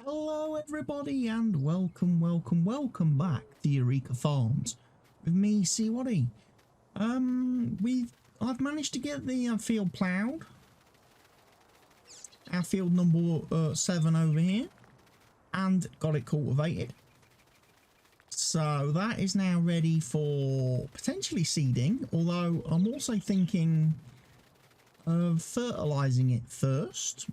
Hello everybody and welcome back to Eureka Farms with me, CWATTYESO. I've managed to get the field ploughed. Our field number 7 over here, and got it cultivated. So that is now ready for potentially seeding, although I'm also thinking of fertilising it first.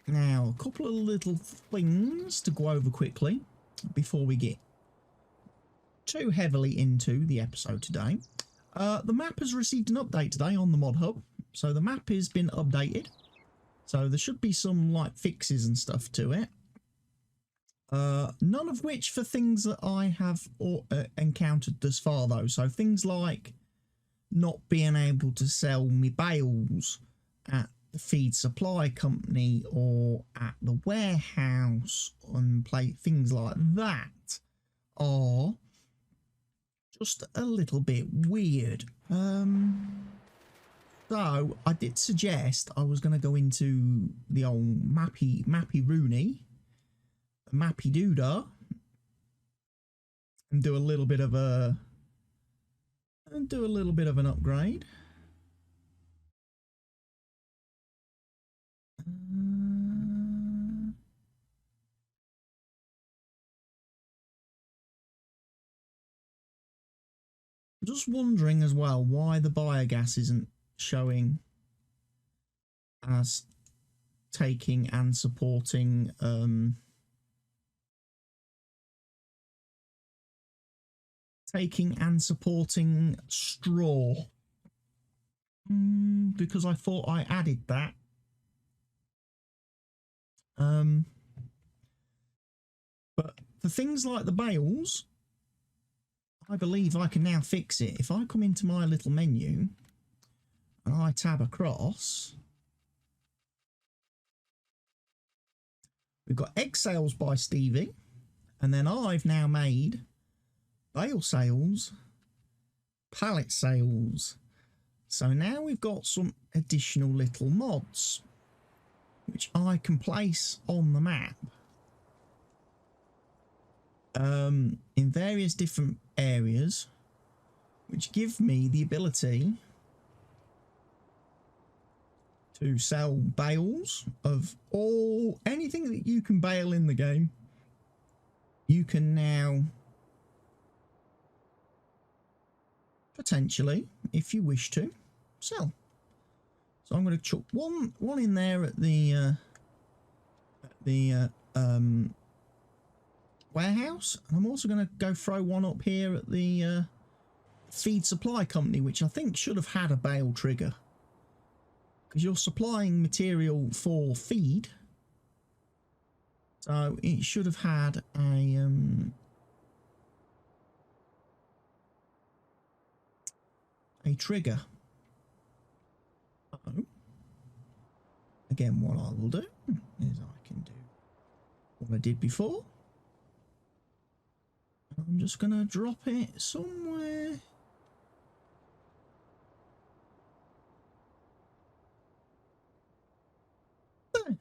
Now, a couple of little things to go over quickly before we get too heavily into the episode today. The map has received an update today on the mod hub, so the map has been updated. So there should be some like fixes and stuff to it. None of which for things that I have encountered thus far though. So things like not being able to sell me bales at the feed supply company or at the warehouse and things like that are just a little bit weird. So I did suggest I was going to go into the old Mappy Rooney, Mappy Doodah, and do a little bit of an upgrade. Just wondering as well why the biogas isn't showing as taking and supporting straw, because I thought I added that. But for things like the bales, I believe I can now fix it. If I come into my little menu and I tab across, we've got egg sales by Stevie, and then I've now made bale sales, pallet sales. So now we've got some additional little mods which I can place on the map in various different areas, which give me the ability to sell bales of anything that you can bale in the game. You can now potentially, if you wish to, sell. So I'm going to chuck one in there at the warehouse, and I'm also going to go throw one up here at the feed supply company, which I think should have had a bale trigger, because you're supplying material for feed, so it should have had a trigger. Again, what I will do is I can do what I did before. I'm just going to drop it somewhere. There.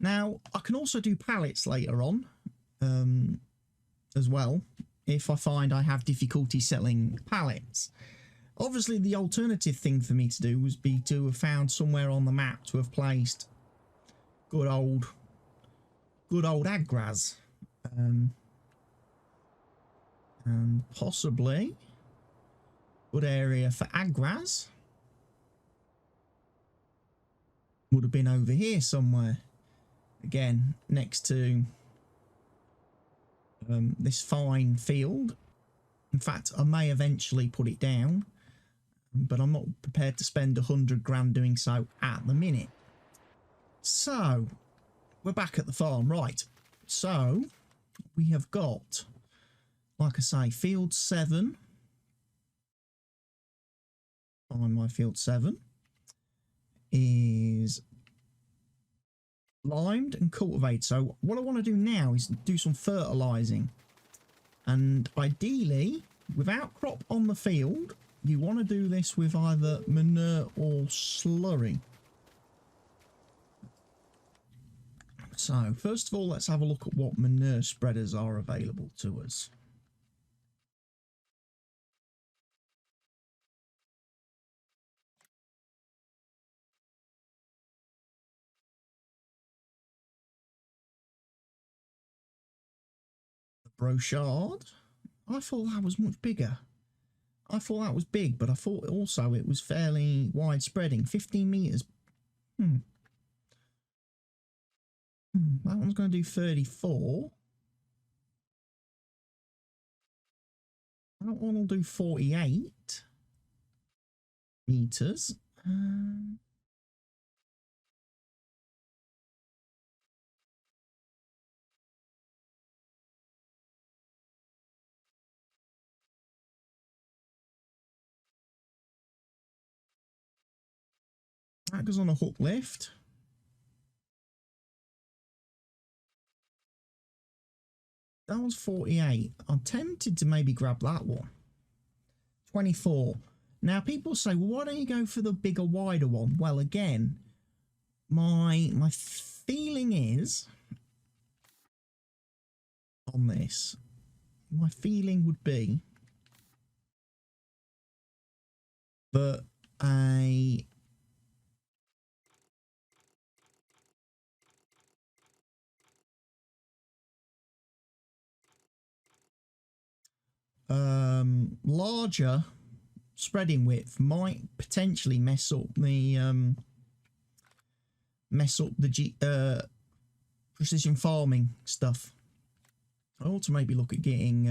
Now, I can also do pallets later on as well, if I find I have difficulty selling pallets. Obviously, the alternative thing for me to do was to have found somewhere on the map to have placed good old agras. And possibly good area for agras would have been over here somewhere, again next to this fine field. In fact, I may eventually put it down, but I'm not prepared to spend 100 grand doing so at the minute. So we're back at the farm, right? So we have got, like I say, field 7. On my field 7 is limed and cultivated. So what I want to do now is do some fertilising, and ideally without crop on the field, you want to do this with either manure or slurry. So first of all, let's have a look at what manure spreaders are available to us. The brochure. I thought that was much bigger. I thought that was big, but I thought also it was fairly widespreading. 15 meters. That one's going to do 34. That one will do 48 meters. That goes on a hook lift. That one's 48. I'm tempted to maybe grab that one. 24. Now people say, well, why don't you go for the bigger, wider one? Well, again, my feeling is on this. My feeling would be that a larger spreading width might potentially mess up the precision farming stuff. I ought to maybe look at getting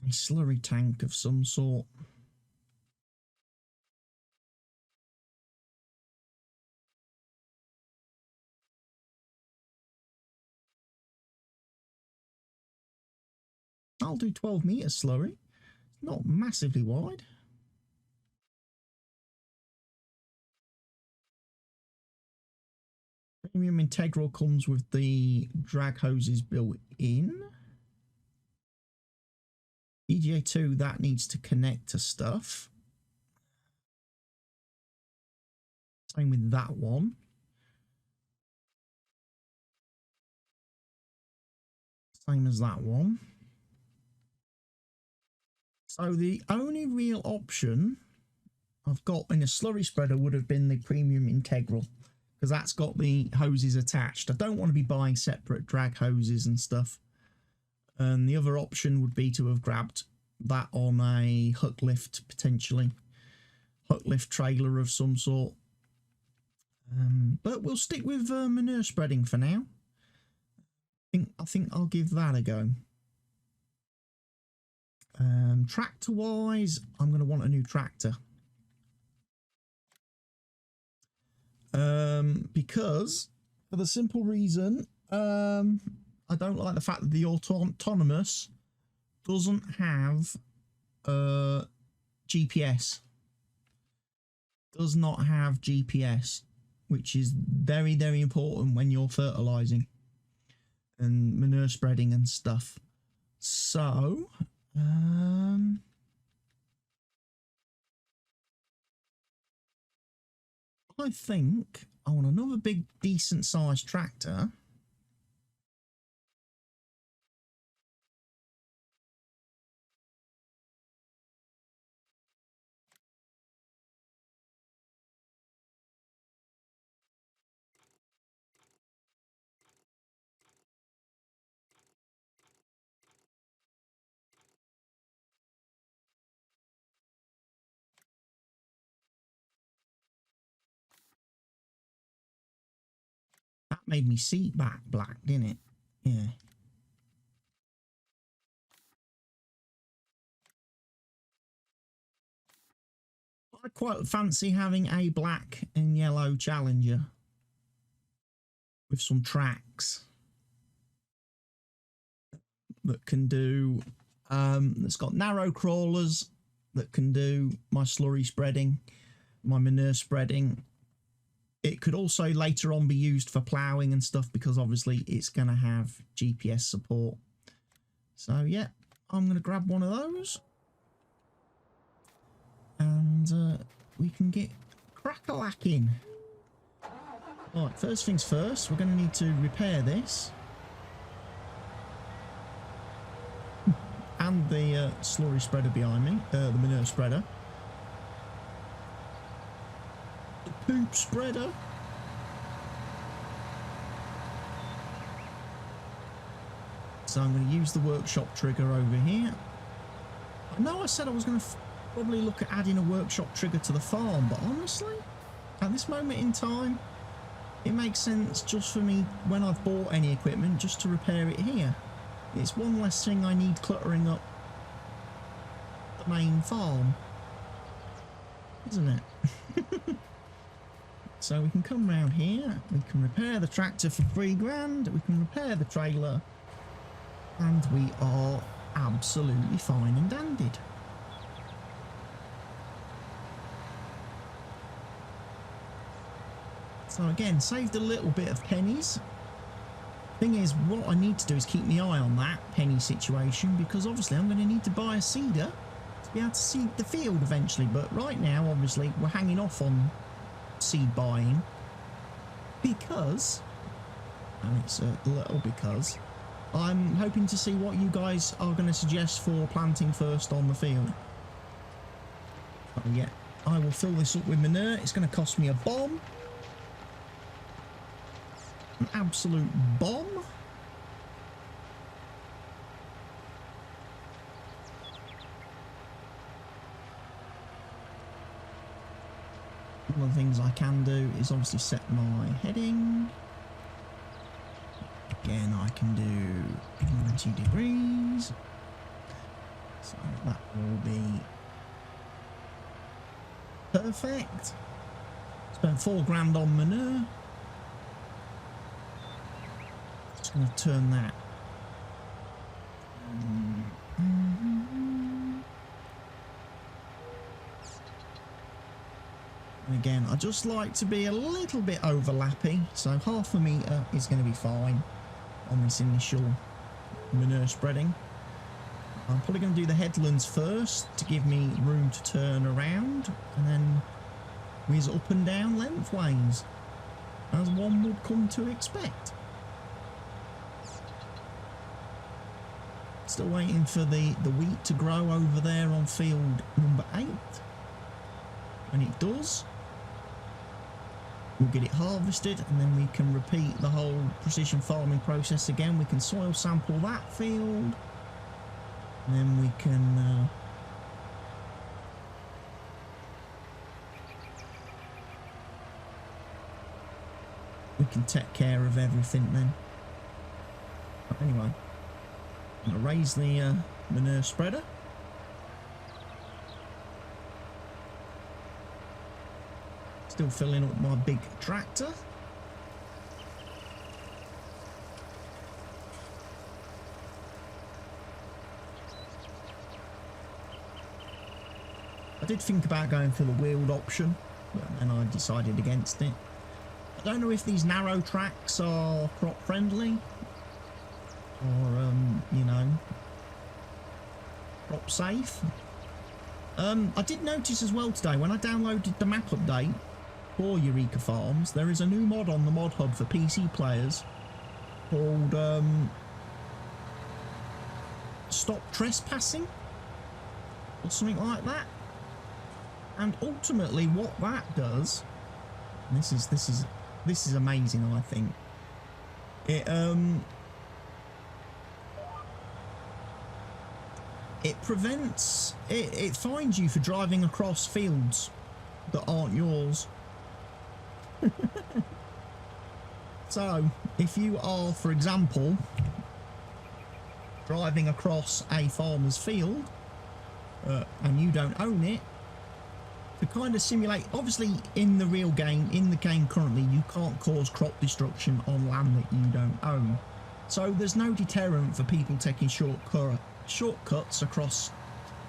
a slurry tank of some sort. I'll do 12 meters slurry. Not massively wide. Premium integral comes with the drag hoses built in. EGA2, that needs to connect to stuff. Same with that one. Same as that one. So the only real option I've got in a slurry spreader would have been the premium integral, because that's got the hoses attached. I don't want to be buying separate drag hoses and stuff. And the other option would be to have grabbed that on a hook lift, potentially. Hook lift trailer of some sort. But we'll stick with manure spreading for now. I think I'll give that a go. Tractor wise, I'm going to want a new tractor. Because for the simple reason, I don't like the fact that the autonomous doesn't have GPS. Does not have GPS, which is very, very important when you're fertilizing and manure spreading and stuff. So I think I want another big decent sized tractor. That made me seat back black, didn't it? Yeah. I quite fancy having a black and yellow Challenger with some tracks that can do, that's got narrow crawlers that can do my slurry spreading, my manure spreading. It could also later on be used for ploughing and stuff, because obviously it's going to have GPS support. So yeah, I'm going to grab one of those. and we can get crack-a-lacking. Right, first things first, we're going to need to repair this. And the slurry spreader behind me, the manure spreader. The poop spreader. So I'm going to use the workshop trigger over here. I know I said I was going to probably look at adding a workshop trigger to the farm, but honestly, at this moment in time, it makes sense just for me, when I've bought any equipment, just to repair it here. It's one less thing I need cluttering up the main farm, isn't it? So we can come round here, we can repair the tractor for £3,000, we can repair the trailer, and we are absolutely fine and dandied. So again, saved a little bit of pennies. Thing is, what I need to do is keep my eye on that penny situation, because obviously I'm going to need to buy a seeder to be able to seed the field eventually. But right now, obviously, we're hanging off on seed buying because, and it's a little because, I'm hoping to see what you guys are going to suggest for planting first on the field. Oh yeah, I will fill this up with manure. It's going to cost me a bomb. An absolute bomb. One of the things I can do is obviously set my heading. Again, I can do 90 degrees. So that will be perfect. Spent £4,000 on manure. Just going to turn that. And again, I just like to be a little bit overlapping, so half a metre is going to be fine on this initial manure spreading. I'm probably going to do the headlands first to give me room to turn around, and then whiz up and down lengthways, as one would come to expect. Still waiting for the wheat to grow over there on field number 8. When it does, we'll get it harvested, and then we can repeat the whole precision farming process again. We can soil sample that field, and then we can take care of everything then. But anyway, I'm going to raise the manure spreader. Still filling up my big tractor. I did think about going for the wheeled option, but then I decided against it. I don't know if these narrow tracks are crop friendly or, you know, crop safe. I did notice as well today when I downloaded the map update for Eureka Farms, there is a new mod on the mod hub for PC players called Stop Trespassing or something like that. And ultimately what that does, and this is amazing, I think. It prevents, it fines you for driving across fields that aren't yours. So, if you are, for example, driving across a farmer's field and you don't own it, to kind of simulate, obviously in the real game, in the game currently, you can't cause crop destruction on land that you don't own. So there's no deterrent for people taking shortcuts across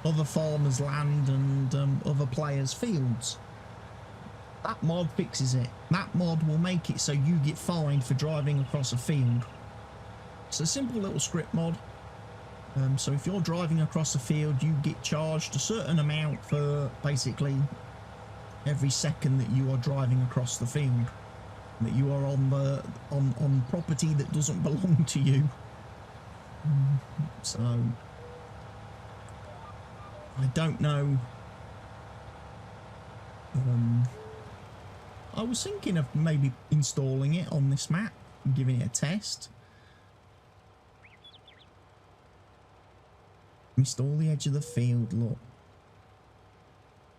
other farmers' land and other players' fields. That mod fixes it. That mod will make it so you get fined for driving across a field. It's a simple little script mod. So if you're driving across a field, you get charged a certain amount for basically every second that you are driving across the field, that you are on property that doesn't belong to you. So I don't know. I was thinking of maybe installing it on this map and giving it a test. Install the edge of the field, look.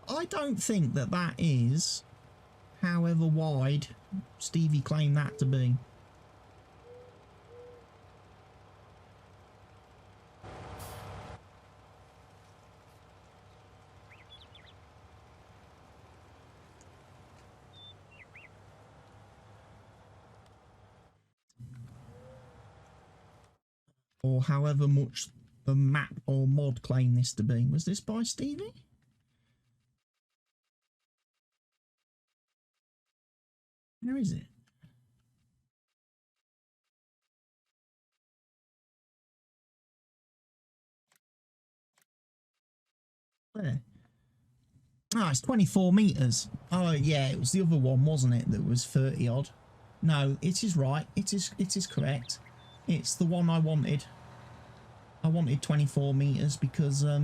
I don't think that that is however wide Stevie claimed that to be. Or however much the map or mod claimed this to be. Was this by Stevie? Where is it? Where? Oh, it's 24 meters. Oh yeah, it was the other one, wasn't it? That was 30 odd. No, it is right. It is correct. It's the one I wanted. I wanted 24 meters because I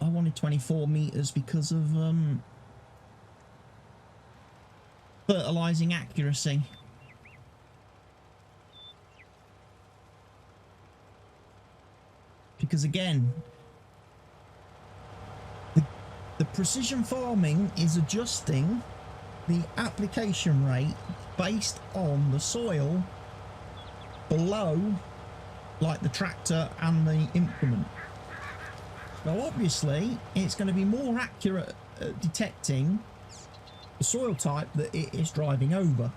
wanted 24 meters because of fertilizing accuracy. Because again, the precision farming is adjusting the application rate based on the soil below, like the tractor and the implement. Now obviously it's going to be more accurate at detecting the soil type that it is driving over.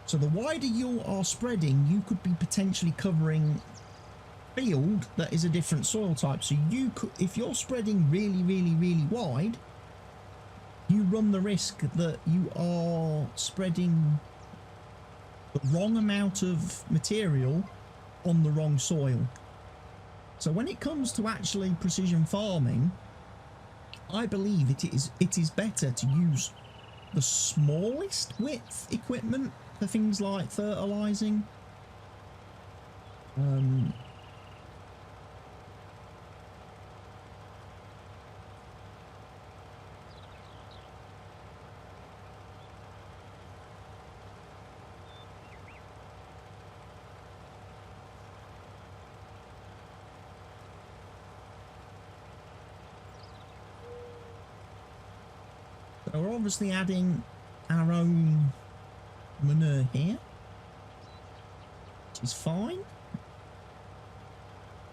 So the wider you are spreading, you could be potentially covering field that is a different soil type. So you could, if you're spreading really wide, you run the risk that you are spreading the wrong amount of material on the wrong soil. So when it comes to actually precision farming, I believe it is better to use the smallest width equipment for things like fertilizing. So we're obviously adding our own manure here, which is fine.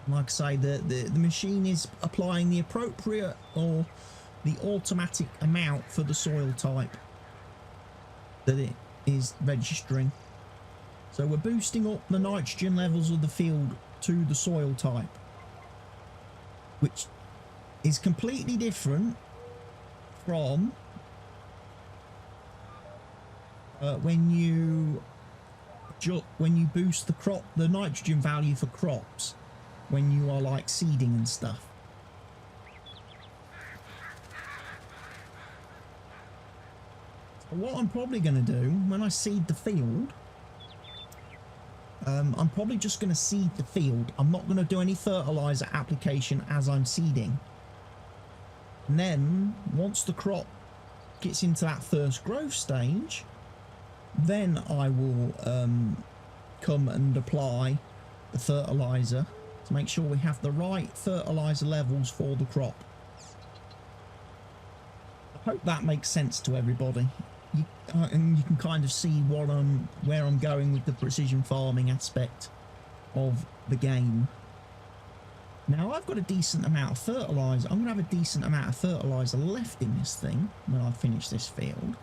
Like I say, the machine is applying the appropriate or the automatic amount for the soil type that it is registering. So we're boosting up the nitrogen levels of the field to the soil type, which is completely different from when you boost the nitrogen value for crops when you are like seeding and stuff. So what I'm probably going to do when I seed the field, I'm probably just going to seed the field. I'm not going to do any fertilizer application as I'm seeding. And then once the crop gets into that first growth stage, then I will come and apply the fertilizer to make sure we have the right fertilizer levels for the crop. I hope that makes sense to everybody. And you can kind of see where I'm going with the precision farming aspect of the game. Now I've got a decent amount of fertilizer. I'm going to have a decent amount of fertilizer left in this thing when I finish this field.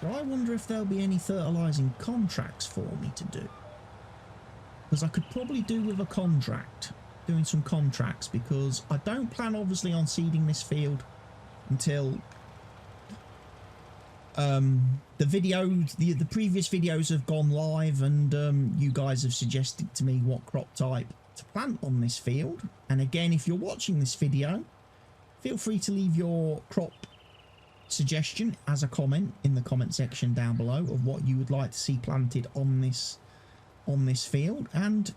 So I wonder if there'll be any fertilizing contracts for me to do. Because I could probably do with a contract, doing some contracts, because I don't plan obviously on seeding this field until The previous videos have gone live, and you guys have suggested to me what crop type to plant on this field. And again, if you're watching this video, feel free to leave your crop suggestion as a comment in the comment section down below of what you would like to see planted on this field. And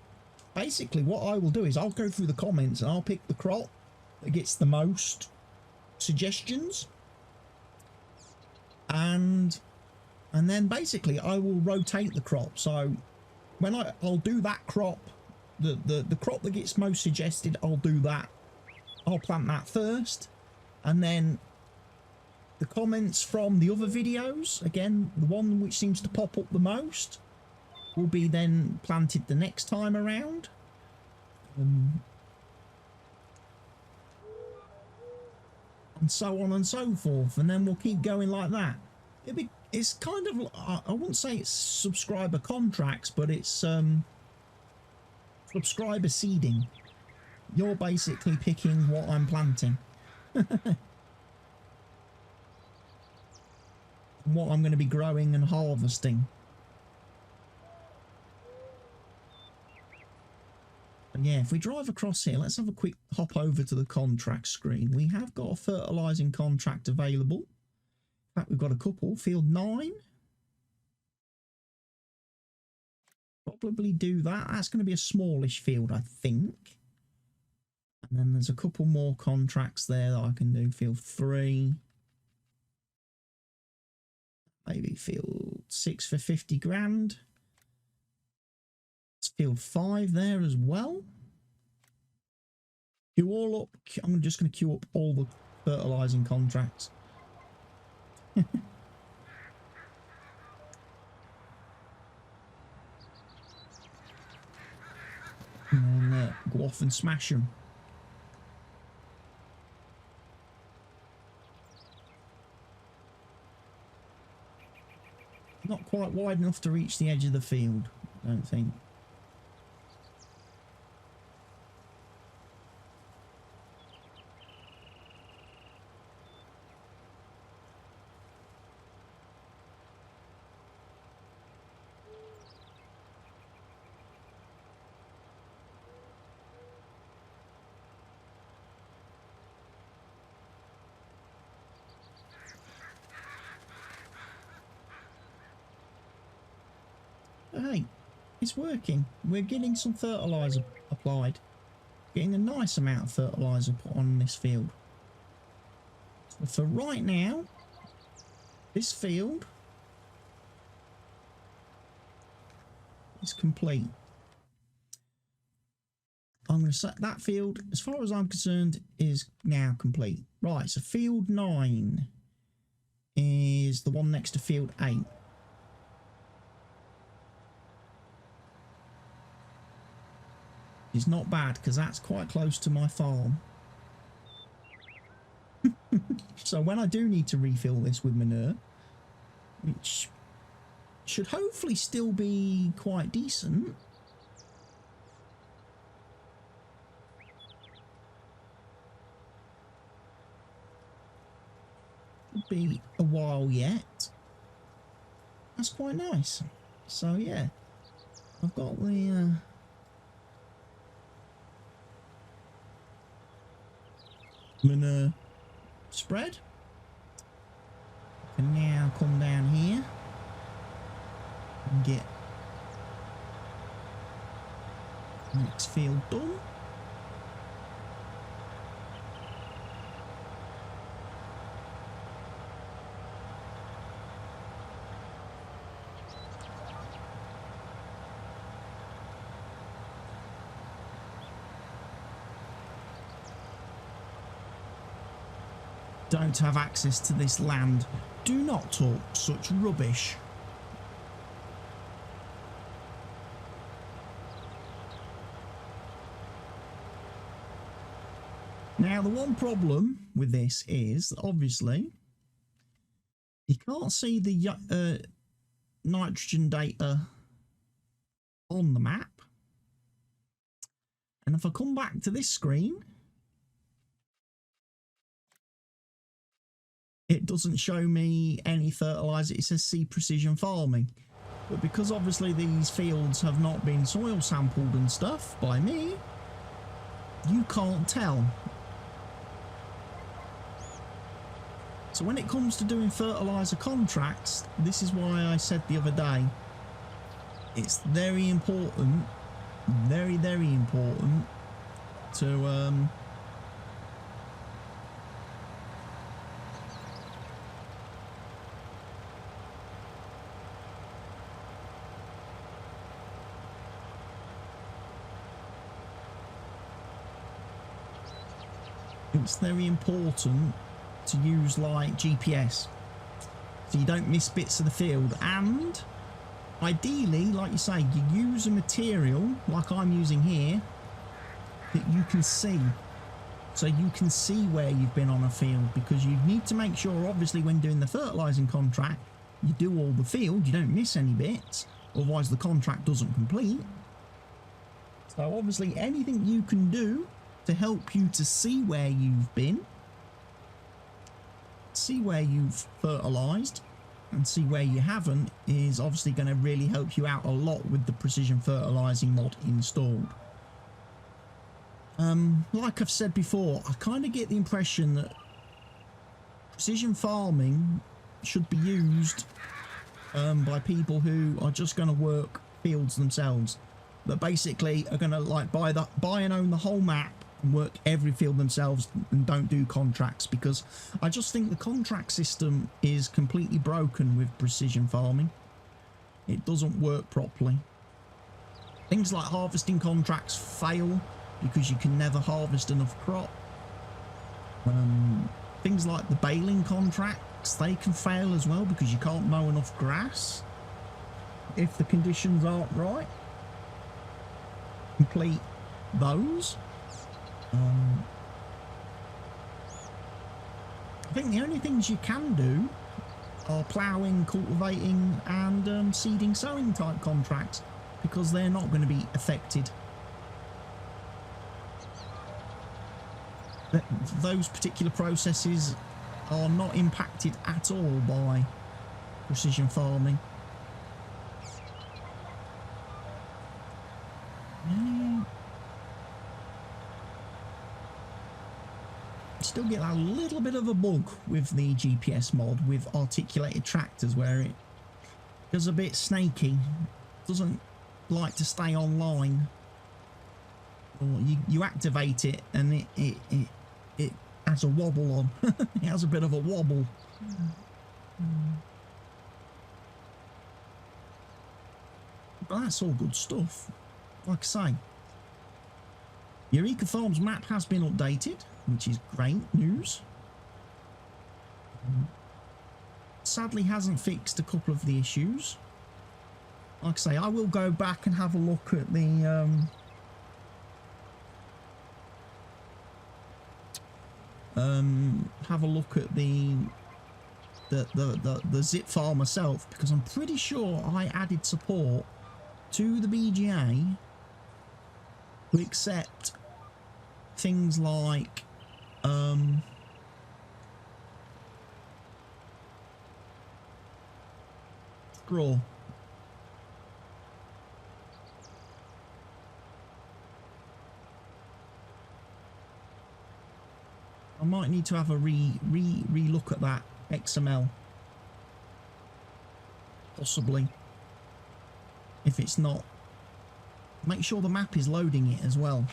basically what I will do is I'll go through the comments and I'll pick the crop that gets the most suggestions, and then basically I will rotate the crop. So when I'll do that crop, the crop that gets most suggested, I'll do that. I'll plant that first, and then the comments from the other videos, again, the one which seems to pop up the most, will be then planted the next time around. And so on and so forth, and then we'll keep going like that. It's kind of, I wouldn't say it's subscriber contracts, but it's subscriber seeding. You're basically picking what I'm planting. What I'm going to be growing and harvesting. And yeah, if we drive across here, let's have a quick hop over to the contract screen. We have got a fertilising contract available. In fact, we've got a couple. Field 9. Probably do that. That's going to be a smallish field, I think. And then there's a couple more contracts there that I can do. Field 3. Maybe field 6 for 50 grand. It's field 5 there as well. Queue all up. I'm just going to queue up all the fertilising contracts. And then go off and smash them. Not quite wide enough to reach the edge of the field, I don't think. Hey, it's working. We're getting some fertiliser applied. Getting a nice amount of fertiliser put on this field. So for right now, this field is complete. I'm going to set that field, as far as I'm concerned, is now complete. Right, so field 9 is the one next to field 8. It's not bad because that's quite close to my farm. So when I do need to refill this with manure, which should hopefully still be quite decent, it'll be a while yet. That's quite nice. So yeah, I've got the manure spread. I can now come down here and get the next field done. Don't have access to this land. Do not talk such rubbish. Now, the one problem with this is that obviously you can't see the nitrogen data on the map. And if I come back to this screen, it doesn't show me any fertiliser. It says see precision farming. But because obviously these fields have not been soil sampled and stuff by me, you can't tell. So when it comes to doing fertiliser contracts, this is why I said the other day, it's very important, very, very important to it's very important to use like GPS so you don't miss bits of the field, and ideally, like you say, you use a material like I'm using here that you can see, so you can see where you've been on a field, because you need to make sure obviously when doing the fertilising contract you do all the field, you don't miss any bits, otherwise the contract doesn't complete. So obviously anything you can do to help you to see where you've been, see where you've fertilised and see where you haven't, is obviously going to really help you out a lot with the precision fertilising mod installed. Like I've said before, I kind of get the impression that precision farming should be used by people who are just going to work fields themselves, that basically are going to like buy and own the whole map and work every field themselves and don't do contracts, because I just think the contract system is completely broken with precision farming. It doesn't work properly. Things like harvesting contracts fail because you can never harvest enough crop. Things like the baling contracts, they can fail as well because you can't mow enough grass if the conditions aren't right. Complete those. I think the only things you can do are ploughing, cultivating and seeding, sowing type contracts, because they're not going to be affected. Those particular processes are not impacted at all by precision farming. Still get a little bit of a bug with the GPS mod with articulated tractors, where it goes a bit snaky, doesn't like to stay online, or you activate it and it has a wobble on. It has a bit of a wobble. But that's all good stuff. Like I say, Eureka Farms map has been updated, which is great news. Sadly hasn't fixed a couple of the issues. Like I say, I will go back and have a look at the the zip file myself, because I'm pretty sure I added support to the BGA to accept things like straw. I might need to have a re-look at that XML, possibly. If it's not, make sure the map is loading it as well.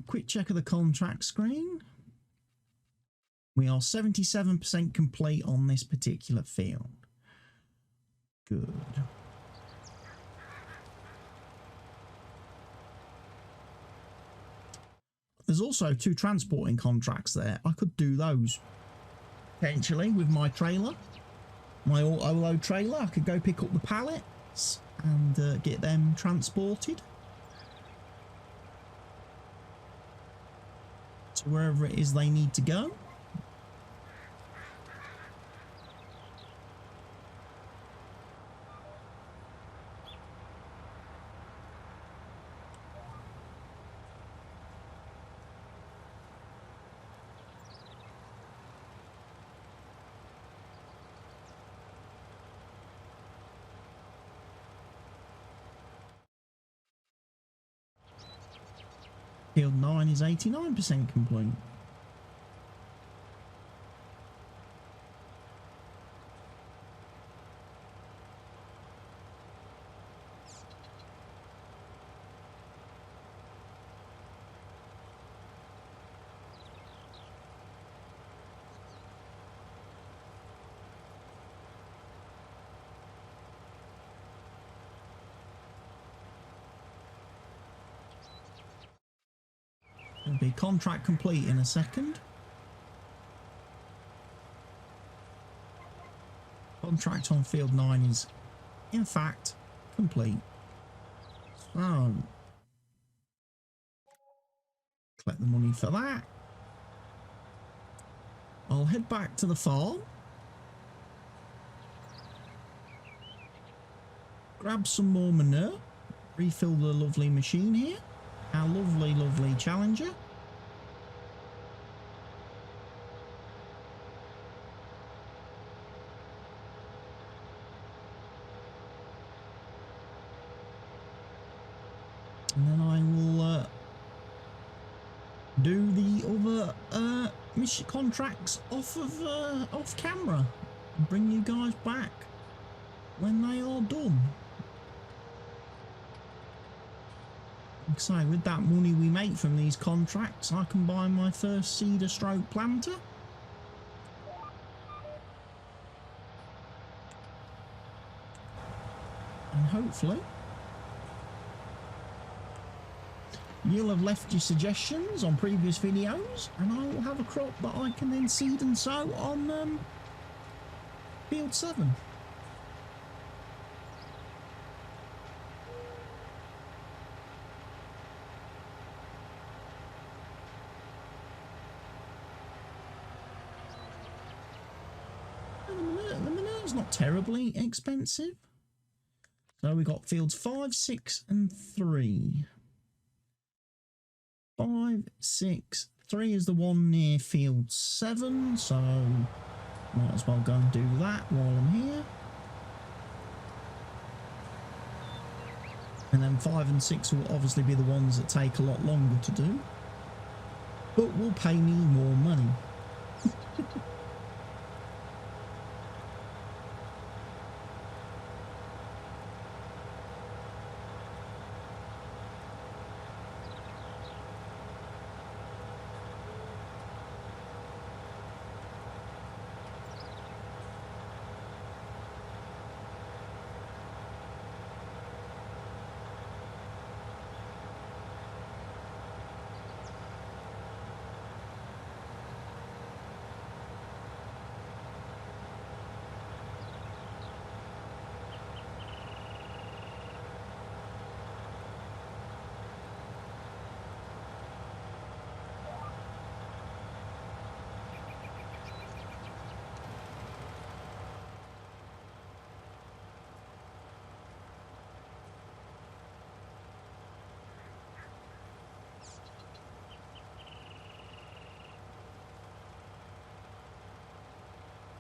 Quick check of the contract screen. We are 77% complete on this particular field. Good. There's also 2 transporting contracts there. I could do those potentially with my trailer. My auto-load trailer. I could go pick up the pallets and get them transported to wherever it is they need to go. Field 9 is 89% complete. It'll be contract complete in a second. Contract on field 9 is, in fact, complete. So, collect the money for that. I'll head back to the farm. Grab some more manure. Refill the lovely machine here. Our lovely, lovely Challenger. And then I will do the other mission contracts off camera and bring you guys back when they are done. So with that money we make from these contracts, I can buy my first seeder stroke planter. And hopefully you'll have left your suggestions on previous videos and I will have a crop that I can then seed and sow on field 7. The manure's not terribly expensive. So we got fields 5, 6 and 3. 5, 6, 3 is the one near field 7, so might as well go and do that while I'm here. And then 5 and 6 will obviously be the ones that take a lot longer to do, but will pay me more money.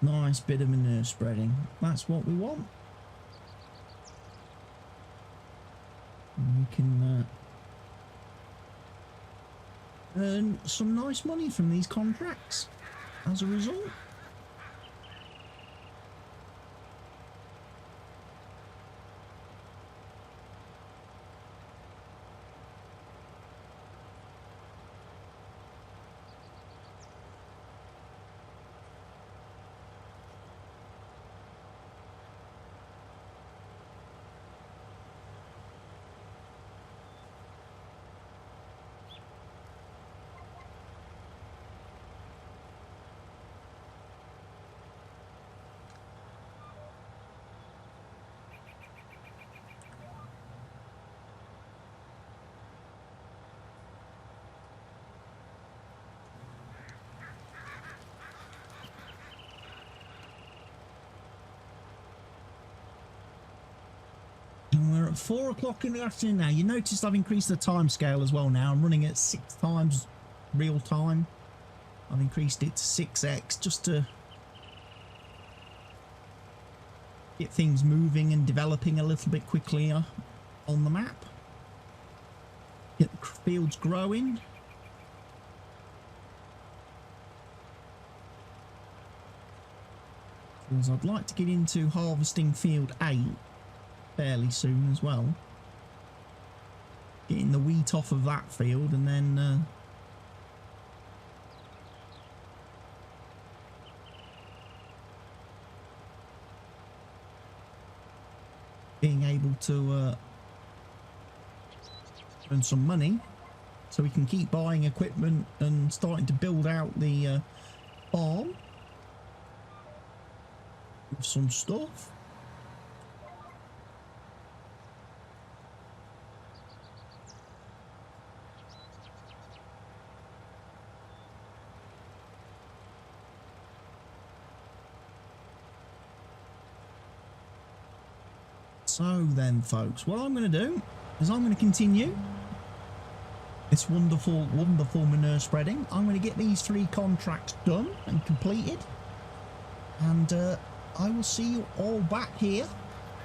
Nice bit of manure spreading. That's what we want. And we can earn some nice money from these contracts as a result. Right, 4 o'clock in the afternoon now. You noticed I've increased the time scale as well now. I'm running at 6 times real time. I've increased it to 6x just to get things moving and developing a little bit quicker on the map. Get the fields growing. Because I'd like to get into harvesting field 8 fairly soon as well. Getting the wheat off of that field and then being able to earn some money so we can keep buying equipment and starting to build out the farm with some stuff. So then, folks, what I'm going to do is I'm going to continue this wonderful manure spreading. I'm going to get these 3 contracts done and completed, and I will see you all back here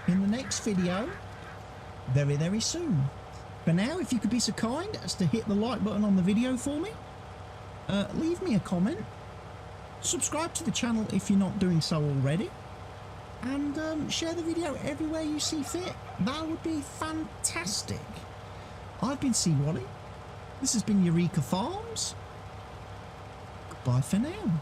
in the next video very, very soon. For now, if you could be so kind as to hit the like button on the video for me, leave me a comment, subscribe to the channel if you're not doing so already, and share the video everywhere you see fit. That would be fantastic. I've been CWATTY. This has been Eureka Farms. Goodbye for now.